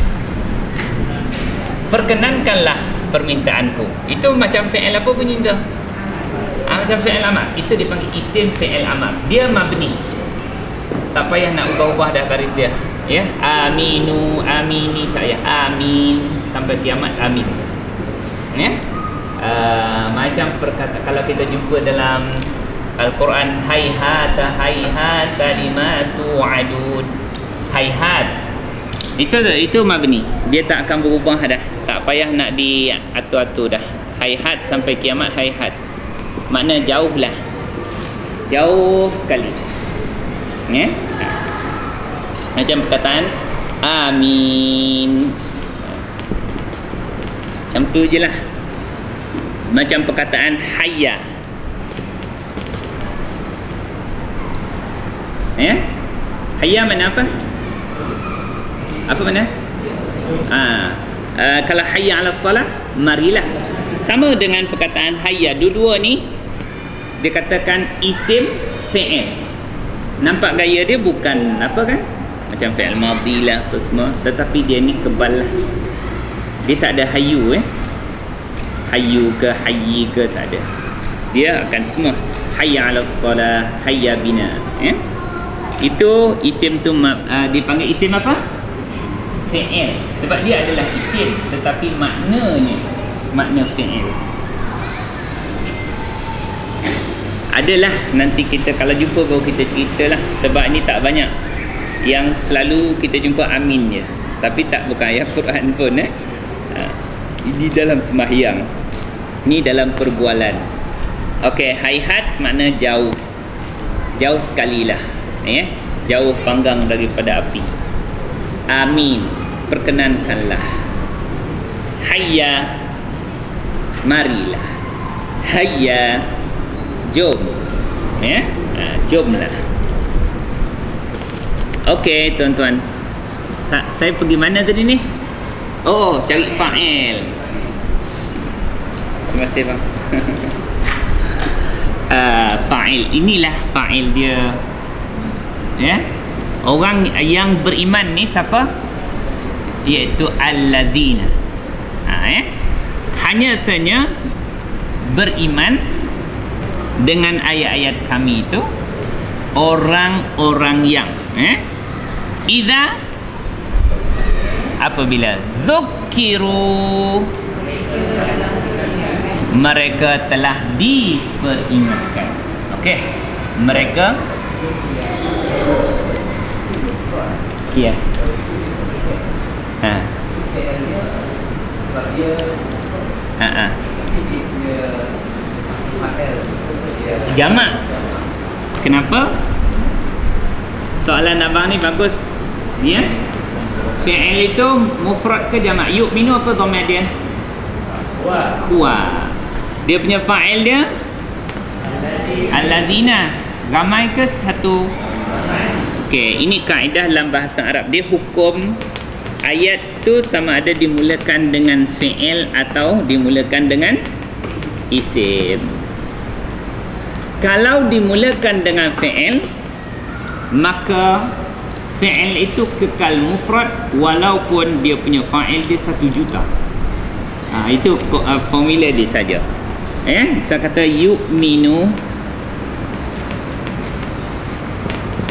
Speaker 1: Perkenankanlah permintaanku. Itu macam fi'il apa bunyi tu? macam fi'il amar. Itu dipanggil isim fi'il amar. Dia mabni. Tak payah nak ubah-ubah dah baris dia. Ya, aminu, amini, tak payah. Amin sampai kiamat, amin. Ya. Macam perkataan kalau kita jumpa dalam Al-Quran, hayhata hayhata lima tu'adun. Hayhat. Itu mabni. Dia tak akan berubah dah. Tak payah nak diatur-atur dah. Hayhat sampai kiamat, hayhat. Makna jauh lah. Jauh sekali. Ya? Macam perkataan amin. Macam tu je lah. Macam perkataan hayya. Ya? Hayya mana apa? Apa mana? Kalau hayya ala salah, marilah. Sama dengan perkataan hayya. Dua-dua ni dia katakan isim fi'il. Nampak gaya dia bukan apa kan? Macam fi'il madhi lah apa semua, tetapi dia ni kebal lah. Dia tak ada hayu hayu ke hayyi ke, tak ada. Dia akan semua hayya ala salah, hayya bina. Ya? Itu isim tu dipanggil isim apa? Fi'il. Sebab dia adalah isim tetapi maknanya makna fi'il. Adalah nanti kita kalau jumpa baru kita ceritalah. Sebab ni tak banyak. Yang selalu kita jumpa amin je. Tapi tak bukan ayat Quran pun Ini dalam sembahyang. Ni dalam perbualan. Okey, hayhat makna jauh. Jauh sekali lah. Jauh panggang daripada api. Amin, perkenankanlah. Hayya, marilah. Hayya, jom. Jomlah. Okey tuan-tuan, saya pergi mana tadi ni? Oh, cari fa'il. Terima kasih bang. Fa'il, inilah fa'il dia. Ya, orang yang beriman ni siapa? Iaitu allazina. Hanya saja beriman dengan ayat-ayat kami itu orang-orang yang idza, apabila zukiru, mereka telah diperingatkan. Okey, mereka ya. Jamak. Kenapa? Soalan abang ni bagus. Ya. Fi'il itu mufrad ke jamak? Yu'minu apa dhamma dia? Huwa. Dia punya fa'il dia allazina. Ramai ke satu? Okey, ini kaedah dalam bahasa Arab. Dia hukum ayat tu sama ada dimulakan dengan fi'il atau dimulakan dengan isim. Kalau dimulakan dengan fi'il, maka fi'il itu kekal mufrad walaupun dia punya fa'il dia 1 juta. Itu formula dia saja. Saya kata yu'minu.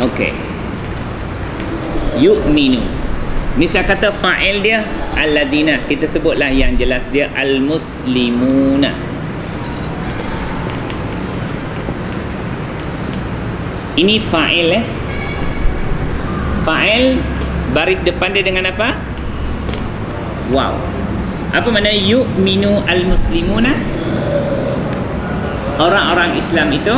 Speaker 1: Okey, yu'minu. Misal kata fa'il dia alladzina, kita sebutlah yang jelas dia al-muslimuna. Ini fa'il Fa'il baris depan dia dengan apa? Wow. Apa makna yu'minu al-muslimuna? Orang-orang Islam itu